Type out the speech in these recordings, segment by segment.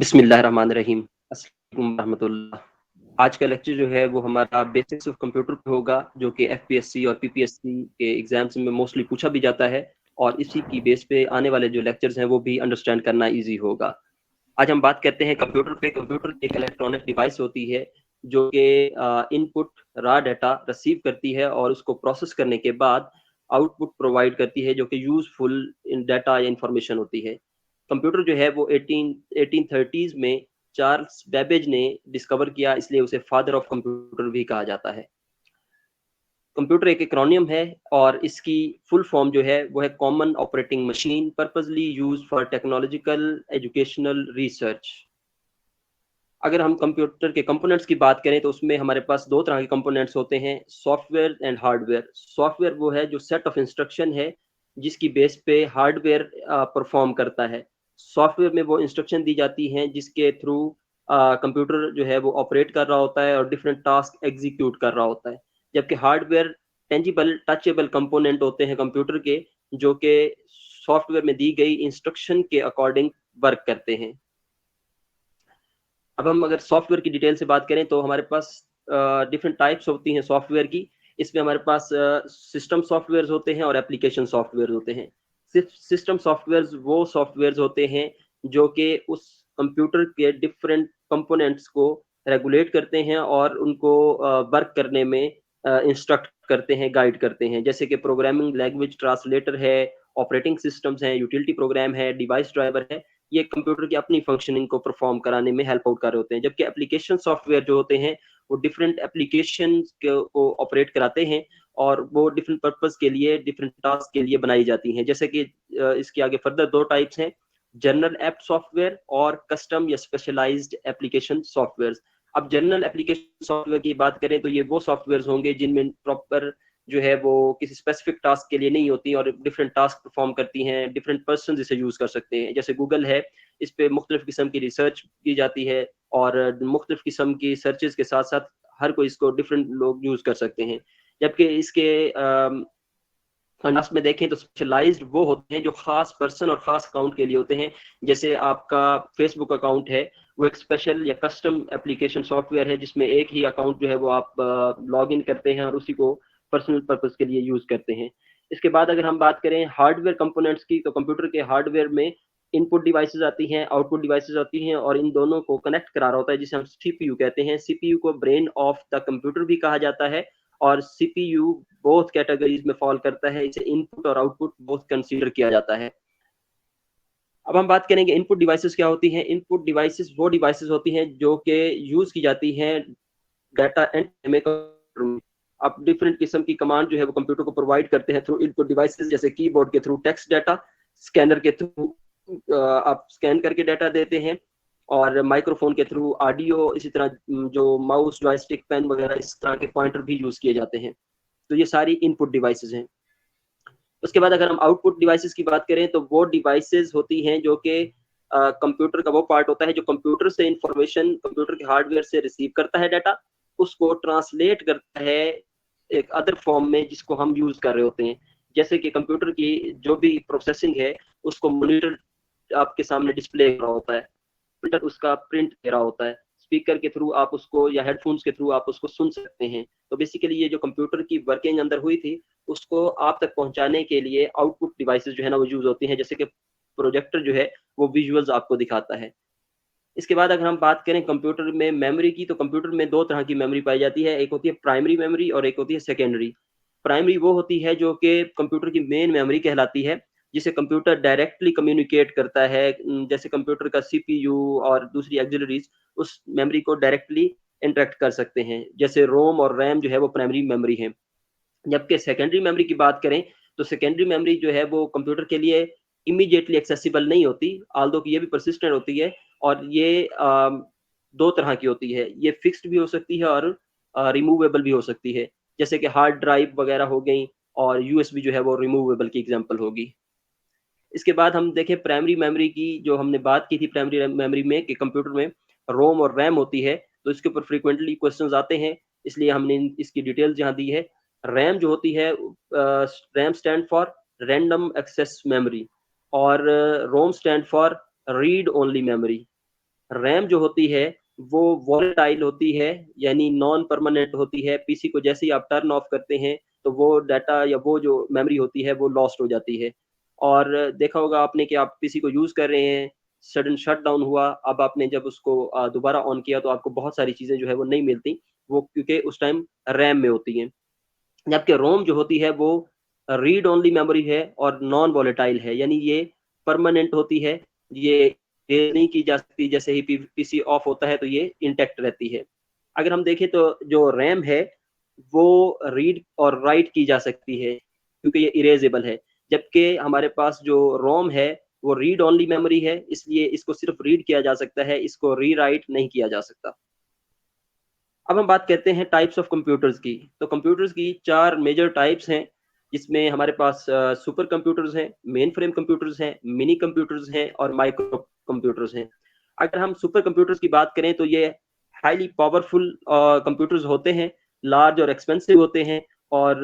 बिस्मिल्लाहिर्रहमानिर्रहीम। अस्सलाम वालेकुम रहमतुल्लाह। आज का लेक्चर जो है वो हमारा बेसिक्स ऑफ कंप्यूटर पे होगा, जो कि एफपीएससी और पीपीएससी के एग्जाम्स में मोस्टली पूछा भी जाता है, और इसी की बेस पे आने वाले जो लेक्चर्स हैं वो भी अंडरस्टैंड करना इजी होगा। आज हम बात करते हैं कंप्यूटर पे। कंप्यूटर एक इलेक्ट्रॉनिक डिवाइस होती है जो कि इनपुट रॉ डाटा रिसीव करती है और उसको प्रोसेस करने के बाद आउटपुट प्रोवाइड करती है, जो कि यूजफुल डाटा या इंफॉर्मेशन होती है। कंप्यूटर जो है वो 1830s में चार्ल्स बेबेज ने डिस्कवर किया, इसलिए उसे फादर ऑफ कंप्यूटर भी कहा जाता है। कंप्यूटर एक एक्रोनियम है और इसकी फुल फॉर्म जो है वो है common operating machine purposely used for technological educational research. अगर हम कंप्यूटर के कंपोनेंट्स की बात करें तो उसमें हमारे पास दो तरह के कंपोनेंट्स होते हैं, सॉफ्टवेयर एंड हार्डवेयर। सॉफ्टवेयर वो है जो सेट ऑफ इंस्ट्रक्शन है जिसकी बेस पे हार्डवेयर परफॉर्म करता है। सॉफ्टवेयर में वो इंस्ट्रक्शन दी जाती हैं जिसके थ्रू कंप्यूटर जो है वो ऑपरेट कर रहा होता है और डिफरेंट टास्क एग्जीक्यूट कर रहा होता है। जबकि हार्डवेयर टेंजिबल टचेबल कंपोनेंट होते हैं कंप्यूटर के, जो कि सॉफ्टवेयर में दी गई इंस्ट्रक्शन के अकॉर्डिंग वर्क करते हैं। अब हम अगर सॉफ्टवेयर की डिटेल से बात करें तो हमारे पास डिफरेंट टाइप्स होती हैं सॉफ्टवेयर की। इसमें हमारे पास सिस्टम सॉफ्टवेयर होते हैं और एप्लीकेशन सॉफ्टवेयर होते हैं। सिस्टम सॉफ्टवेयर वो सॉफ्टवेयर होते हैं जो कि उस कंप्यूटर के डिफरेंट कंपोनेंट्स को रेगुलेट करते हैं और उनको वर्क करने में इंस्ट्रक्ट करते हैं, गाइड करते हैं। जैसे कि प्रोग्रामिंग लैंग्वेज ट्रांसलेटर है, ऑपरेटिंग सिस्टम्स हैं, यूटिलिटी प्रोग्राम है, डिवाइस ड्राइवर है। ये कंप्यूटर की अपनी फंक्शनिंग को परफॉर्म कराने में हेल्प आउट कर रहे होते हैं। जबकि एप्लीकेशन सॉफ्टवेयर जो होते हैं वो डिफरेंट एप्लीकेशन को ऑपरेट कराते हैं और वो डिफरेंट पर्पस के लिए, डिफरेंट टास्क के लिए बनाई जाती हैं। जैसे कि इसके आगे फर्दर दो टाइप्स हैं, जनरल ऐप सॉफ्टवेयर और कस्टम या स्पेशलाइज्ड एप्लीकेशन सॉफ्टवेयर। अब जनरल एप्लीकेशन सॉफ्टवेयर की बात करें तो ये वो सॉफ्टवेयर होंगे जिनमें प्रॉपर जो है वो किसी स्पेसिफिक टास्क के लिए नहीं होती और डिफरेंट टास्क परफॉर्म करती हैं। डिफरेंट पर्सन इसे यूज कर सकते हैं। जैसे गूगल है, इस पे मुख्तलिफ किस्म की रिसर्च की जाती है और मुख्तलिफ किस्म की सर्चेज के साथ साथ हर कोई इसको डिफरेंट लोग यूज कर सकते हैं। जबकि इसके लास्ट में देखें तो स्पेशलाइज्ड वो होते हैं जो खास पर्सन और खास अकाउंट के लिए होते हैं। जैसे आपका फेसबुक अकाउंट है, वो एक स्पेशल या कस्टम एप्लीकेशन सॉफ्टवेयर है जिसमें एक ही अकाउंट जो है वो आप लॉग इन करते हैं और उसी को पर्सनल पर्पज के लिए यूज करते हैं। इसके बाद अगर हम बात करें हार्डवेयर कंपोनेंट्स की, तो कंप्यूटर के हार्डवेयर में इनपुट डिवाइसेस आती हैं, आउटपुट डिवाइसेस आती हैं और इन दोनों को कनेक्ट करा रहा होता है जिसे हम सीपीयू कहते हैं। सीपीयू को ब्रेन ऑफ द कंप्यूटर भी कहा जाता है और सीपीयू बोथ कैटेगरीज में फॉल करता है। इसे इनपुट और आउटपुट बोथ कंसीडर किया जाता है। अब हम बात करेंगे इनपुट डिवाइसेस क्या होती हैं। इनपुट डिवाइसेस वो डिवाइसेस होती हैं जो कि यूज की जाती हैं डाटा एंड। अब डिफरेंट किस्म की कमांड जो है वो कंप्यूटर को प्रोवाइड करते हैं थ्रू इनपुट डिवाइसेस। जैसे कीबोर्ड के थ्रू टेक्स्ट डाटा, स्कैनर के थ्रू आप स्कैन करके डाटा देते हैं, और माइक्रोफोन के थ्रू ऑडियो, इसी तरह जो माउस, जॉयस्टिक, पेन वगैरह इस तरह के पॉइंटर भी यूज किए जाते हैं। तो ये सारी इनपुट डिवाइसेस हैं। उसके बाद अगर हम आउटपुट डिवाइसेस की बात करें तो वो डिवाइसेस होती हैं जो कि कंप्यूटर का वो पार्ट होता है जो कंप्यूटर से इंफॉर्मेशन, कंप्यूटर के हार्डवेयर से रिसीव करता है डाटा, उसको ट्रांसलेट करता है एक अदर फॉर्म में जिसको हम यूज कर रहे होते हैं। जैसे कि कंप्यूटर की जो भी प्रोसेसिंग है उसको मॉनिटर आपके सामने डिस्प्ले कर रहा होता है, प्रिंटर उसका प्रिंट दे रहा होता है, स्पीकर के थ्रू आप उसको या हेडफोन्स के थ्रू आप उसको सुन सकते हैं। तो बेसिकली ये जो कंप्यूटर की वर्किंग अंदर हुई थी उसको आप तक पहुंचाने के लिए आउटपुट डिवाइसेस जो है ना वो यूज होती हैं। जैसे कि प्रोजेक्टर जो है वो विजुअल्स आपको दिखाता है। इसके बाद अगर हम बात करें कंप्यूटर में मेमोरी की, तो कंप्यूटर में दो तरह की मेमोरी पाई जाती है, एक होती है प्राइमरी मेमोरी और एक होती है सेकेंडरी। प्राइमरी वो होती है जो कि कंप्यूटर की मेन मेमोरी कहलाती है, जिसे कंप्यूटर डायरेक्टली कम्युनिकेट करता है। जैसे कंप्यूटर का सीपीयू और दूसरी एक्सिलरीज उस मेमोरी को डायरेक्टली इंटरेक्ट कर सकते हैं। जैसे रोम और रैम जो है वो प्राइमरी मेमोरी है। जबकि सेकेंडरी मेमोरी की बात करें तो सेकेंडरी मेमोरी जो है वो कंप्यूटर के लिए इमीडिएटली एक्सेसिबल नहीं होती, आल्दो कि ये भी परसिस्टेंट होती है। और ये दो तरह की होती है, ये फिक्स्ड भी हो सकती है और रिमूवेबल भी हो सकती है। जैसे कि हार्ड ड्राइव वगैरह हो गई, और यूएसबी जो है वो रिमूवेबल की एग्जांपल होगी। इसके बाद हम देखें प्राइमरी मेमोरी की, जो हमने बात की थी प्राइमरी मेमोरी में कि कंप्यूटर में रोम और रैम होती है, तो इसके ऊपर फ्रीक्वेंटली क्वेश्चंस आते हैं, इसलिए हमने इसकी डिटेल्स यहाँ दी है। रैम जो होती है, RAM stand for random access memory, और ROM stand for read only memory. RAM जो होती है वो वॉलेटाइल होती है, यानी नॉन परमानेंट होती है। पीसी को जैसे ही आप टर्न ऑफ करते हैं तो वो डाटा या वो जो मेमोरी होती है वो लॉस्ट हो जाती है। और देखा होगा आपने कि आप पीसी को यूज़ कर रहे हैं, सडन शटडाउन हुआ, अब आपने जब उसको दोबारा ऑन किया तो आपको बहुत सारी चीज़ें जो है वो नहीं मिलती, वो क्योंकि उस टाइम रैम में होती हैं। जबकि रोम जो होती है वो रीड ओनली मेमोरी है और नॉन वॉलेटाइल है, यानी ये परमानेंट होती है, ये रेज़ नहीं की जा सकती, जैसे ही पीसी ऑफ होता है तो ये इंटैक्ट रहती है। अगर हम देखें तो जो रैम है वो रीड और राइट की जा सकती है क्योंकि ये इरेज़ेबल है, जबकि हमारे पास जो रोम है वो रीड ओनली मेमोरी है, इसलिए इसको सिर्फ रीड किया जा सकता है, इसको रीराइट नहीं किया जा सकता। अब हम बात करते हैं टाइप्स ऑफ कंप्यूटर्स की। तो कंप्यूटर्स की 4 मेजर टाइप्स हैं, जिसमें हमारे पास सुपर कंप्यूटर्स हैं, मेन फ्रेम कंप्यूटर्स हैं, मिनी कंप्यूटर्स हैं और माइक्रो कंप्यूटर्स हैं। अगर हम सुपर कंप्यूटर्स की बात करें तो ये हाईली पावरफुल कंप्यूटर्स होते हैं, लार्ज और एक्सपेंसिव होते हैं और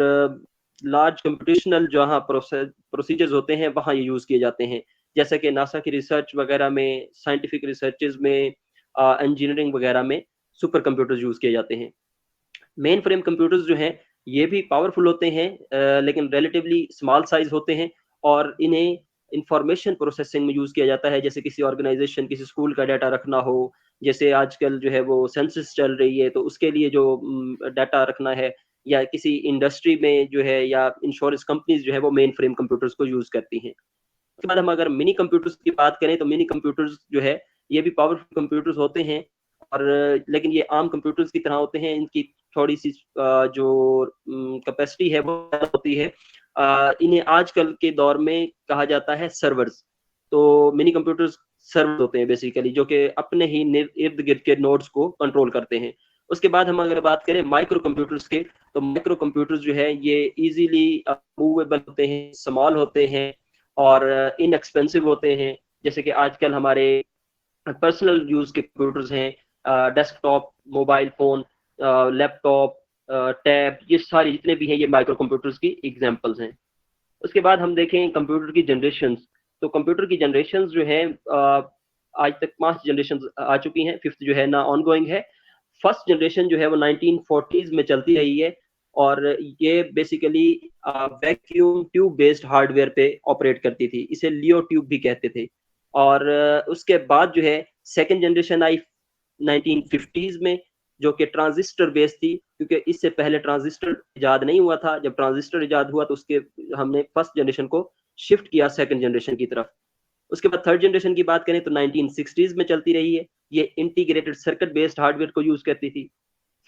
लार्ज कंप्यूटेशनल जहाँ प्रोसीजर्स होते हैं, वहाँ ये यूज़ किए जाते हैं। जैसे कि नासा की रिसर्च वगैरह में, साइंटिफिक रिसर्चेज़ में, इंजीनियरिंग वगैरह में सुपर कंप्यूटर्स यूज़ किए जाते हैं। मेन फ्रेम कंप्यूटर्स जो हैं, ये भी पावरफुल होते हैं, लेकिन रिलेटिवली स्मॉल साइज़ होते हैं और इन्हें इन्फॉर्मेशन प्रोसेसिंग में यूज़ किया जाता है, जैसे किसी ऑर्गेनाइज़ेशन, किसी स्कूल का डाटा रखना हो, जैसे आजकल जो है वो सेंसस चल रही है, तो उसके लिए जो डाटा रखना है या किसी इंडस्ट्री में जो है या इंश्योरेंस कंपनीज़ जो है वो मेन फ्रेम कंप्यूटर्स को यूज़ करती हैं। उसके बाद हम अगर मिनी कंप्यूटर्स की बात करें तो मिनी कंप्यूटर्स जो है ये भी पावरफुल कंप्यूटर्स होते हैं और लेकिन ये आम कंप्यूटर्स की तरह होते हैं, इनकी थोड़ी-सी जो कैपेसिटी है वो ज़्यादा होती है। इन्हें आजकल के दौर में कहा जाता है सर्वर्स। तो मिनी कंप्यूटर्स सर्वर्स होते हैं बेसिकली, जो कि अपने ही इर्द-गिर्द के नोड्स को कंट्रोल करते हैं। उसके बाद हम अगर बात करें माइक्रो कंप्यूटर्स के, तो माइक्रो कंप्यूटर्स जो है ये ईज़िली मूवेबल होते हैं, स्मॉल होते हैं और इनएक्सपेंसिव होते हैं। जैसे कि आजकल हमारे पर्सनल यूज़ के कंप्यूटर्स हैं, desktop, mobile phone, laptop, tab, ये सारी जितने भी हैं ये माइक्रो कंप्यूटर्स की एग्ज़ाम्पल्स हैं। उसके बाद हम देखें कंप्यूटर की जनरेशंस, तो कंप्यूटर की जनरेशंस जो हैं आज तक 5 जनरेशंस आ चुकी हैं, 5th जो है ना ऑनगोइंग है। फर्स्ट जनरेशन जो है वो 1940s में चलती रही है और ये basically vacuum tube based hardware पे ऑपरेट करती थी। इसे लियो ट्यूब भी कहते थे और उसके बाद जो है सेकंड जनरेशन आई 1950s में, जो कि ट्रांजिस्टर बेस्ड थी, क्योंकि इससे पहले ट्रांजिस्टर इजाद नहीं हुआ था। जब ट्रांजिस्टर इजाद हुआ तो उसके हमने फर्स्ट जनरेशन को शिफ्ट किया सेकंड जनरेशन की तरफ। उसके बाद थर्ड जनरेशन की बात करें तो 1960s में चलती रही है। ये इंटीग्रेटेड सर्किट बेस्ड हार्डवेयर को यूज़ करती थी।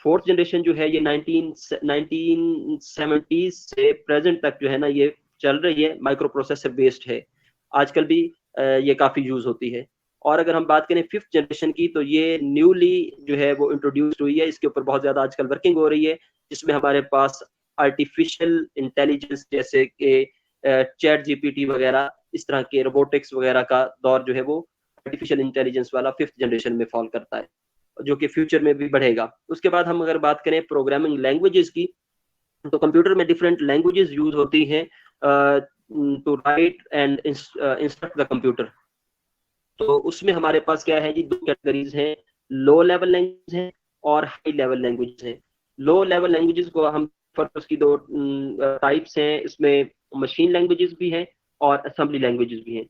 फोर्थ जनरेशन जो है ये 1970s से प्रेजेंट तक जो है ना ये चल रही है, माइक्रो प्रोसेसर बेस्ड है। आजकल भी ये काफ़ी यूज़ होती है। और अगर हम बात करें फिफ्थ जनरेशन की तो ये न्यूली जो है वो इंट्रोड्यूस्ड हुई है, इसके ऊपर बहुत ज़्यादा आजकल वर्किंग हो रही है, जिसमें हमारे पास आर्टिफिशियल इंटेलिजेंस जैसे कि चैट जीपीटी वगैरह, इस तरह के रोबोटिक्स वगैरह का दौर जो है वो आर्टिफिशियल इंटेलिजेंस वाला फिफ्थ जनरेशन में फॉल करता है, जो कि फ्यूचर में भी बढ़ेगा। उसके बाद हम अगर बात करें प्रोग्रामिंग लैंग्वेजेस की, तो कंप्यूटर में डिफरेंट लैंग्वेजेस यूज होती हैं to write and instruct the computer. तो उसमें हमारे पास क्या है जी, दो कैटेगरीज हैं, लो लेवल लैंग्वेज हैं और हाई लेवल लैंग्वेज हैं। लो लेवल लैंग्वेजेस को हम फर्स्ट उसकी दो टाइप्स हैं, इसमें मशीन लैंग्वेजेस भी हैं और असेंबली लैंग्वेजेस भी हैं।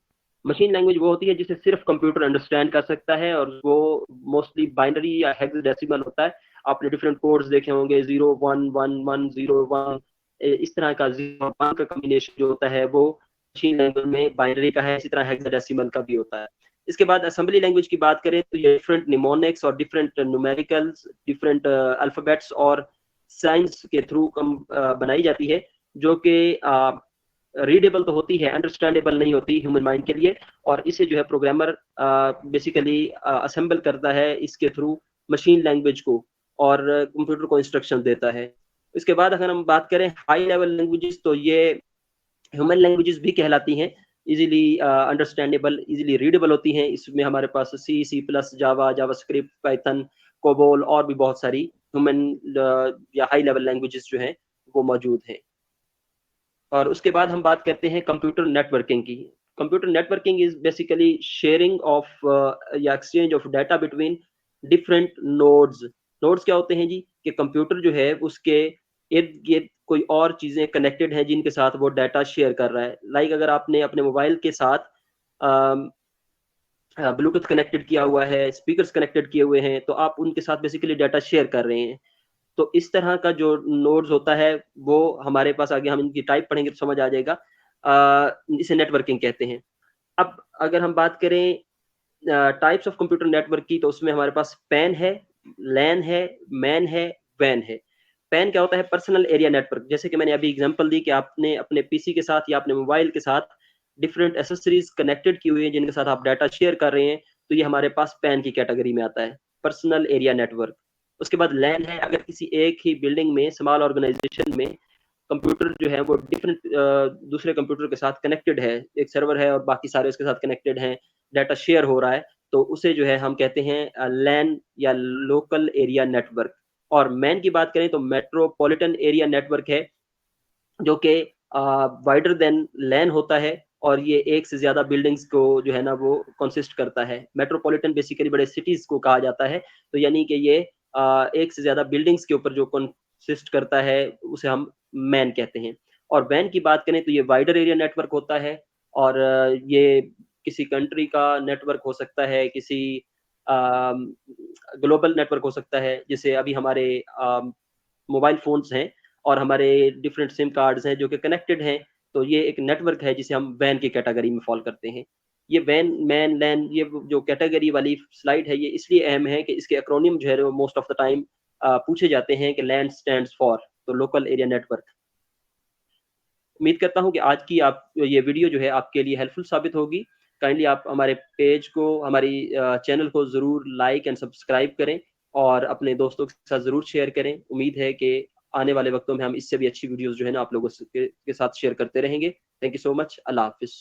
मशीन लैंग्वेज वो होती है जिसे सिर्फ कंप्यूटर अंडरस्टैंड कर सकता है और वो मोस्टली बाइनरी या हेक्साडेसिमल होता है। आपने डिफरेंट कोड्स देखे होंगे, 0 1 1 1 0 1, इस तरह का 0 1 का कॉम्बिनेशन जो होता है वो मशीन लैंग्वेज में बाइनरी का है, इसी तरह हेक्साडेसिमल का भी होता है। इसके बाद असेंबली लैंग्वेज की बात करें तो ये डिफरेंट निमोनिक्स और डिफरेंट न्यूमेरिकल्स, डिफरेंट अल्फाबेट्स और साइंस के थ्रू बनाई जाती है, जो कि रीडेबल तो होती है, अंडरस्टैंडेबल नहीं होती ह्यूमन माइंड के लिए, और इसे जो है प्रोग्रामर बेसिकली असेंबल करता है इसके थ्रू मशीन लैंग्वेज को और कंप्यूटर को इंस्ट्रक्शन देता है। इसके बाद अगर हम बात करें हाई लेवल लैंग्वेजेस, तो ये ह्यूमन लैंग्वेजेस भी कहलाती हैं, इजीली अंडरस्टैंडेबल, इजीली रीडेबल होती हैं। इसमें हमारे पास सी, सी प्लस, जावा, जावास्क्रिप्ट, पाइथन, कोबोल और भी बहुत सारी ह्यूमन या हाई लेवल लैंग्वेजेस जो हैं वो मौजूद हैं। और उसके बाद हम बात करते हैं कंप्यूटर नेटवर्किंग की। Computer networking is basically sharing of या exchange of data between different nodes. Nodes क्या होते हैं जी? कि कंप्यूटर जो है उसके इर्द गिर्द कोई और चीजें कनेक्टेड हैं जिनके साथ वो डाटा शेयर कर रहा है। लाइक अगर आपने अपने मोबाइल के साथ ब्लूटूथ कनेक्टेड किया हुआ है, स्पीकर्स कनेक्टेड किए हुए हैं, तो आप उनके साथ बेसिकली डाटा शेयर कर रहे हैं। तो इस तरह का जो नोड्स होता है वो हमारे पास, आगे हम इनकी टाइप पढ़ेंगे तो समझ आ जाएगा। इसे नेटवर्किंग कहते हैं। अब अगर हम बात करें टाइप्स ऑफ कंप्यूटर नेटवर्क की, तो उसमें हमारे पास पैन है, लैन है, मैन है, वैन है। पैन क्या होता है? Personal area network. जैसे कि मैंने अभी एग्जांपल दी कि आपने अपने पीसी के साथ या अपने मोबाइल के साथ डिफरेंट एसेसरीज कनेक्टेड की हुई है जिनके साथ आप डाटा शेयर कर रहे हैं, तो ये हमारे पास पैन की कैटेगरी में आता है, पर्सनल एरिया नेटवर्क। उसके बाद लैन है, अगर किसी एक ही बिल्डिंग में, स्मॉल ऑर्गेनाइजेशन में कंप्यूटर जो है वो डिफरेंट दूसरे कंप्यूटर के साथ कनेक्टेड है, एक सर्वर है और बाकी सारे उसके साथ कनेक्टेड हैं, डाटा शेयर हो रहा है, तो उसे जो है हम कहते हैं लैन या लोकल एरिया नेटवर्क। और मैन की बात करें तो मेट्रोपॉलिटन एरिया नेटवर्क है, जो कि वाइडर देन लैन होता है, और ये एक से ज्यादा बिल्डिंग्स को जो है ना वो कंसिस्ट करता है। मेट्रोपॉलिटन बेसिकली बड़े सिटीज को कहा जाता है, तो यानी कि ये एक से ज्यादा बिल्डिंग्स के ऊपर जो कंसिस्ट करता है उसे हम मैन कहते हैं। और वैन की बात करें तो ये वाइडर एरिया नेटवर्क होता है, और ये किसी कंट्री का नेटवर्क हो सकता है, किसी ग्लोबल नेटवर्क हो सकता है। जैसे अभी हमारे मोबाइल फोन्स हैं और हमारे डिफरेंट सिम कार्ड्स हैं जो कि कनेक्टेड हैं, तो ये एक नेटवर्क है जिसे हम वैन की कैटेगरी में फॉल करते हैं। ये वैन, मैन, लैन, ये जो कैटेगरी वाली स्लाइड है ये इसलिए अहम है कि इसके एक्रोनिम जो है वो मोस्ट ऑफ द टाइम पूछे जाते हैं कि लैंड स्टैंड्स फॉर, तो लोकल एरिया नेटवर्क। उम्मीद करता हूँ कि आज की आप ये वीडियो जो है आपके लिए हेल्पफुल साबित होगी। काइंडली आप हमारे पेज को, हमारी चैनल को ज़रूर लाइक एंड सब्सक्राइब करें और अपने दोस्तों के साथ ज़रूर शेयर करें। उम्मीद है कि आने वाले वक्तों में हम इससे भी अच्छी वीडियोस जो है ना आप लोगों के साथ शेयर करते रहेंगे। Thank you so much. अल्लाह हाफिज़।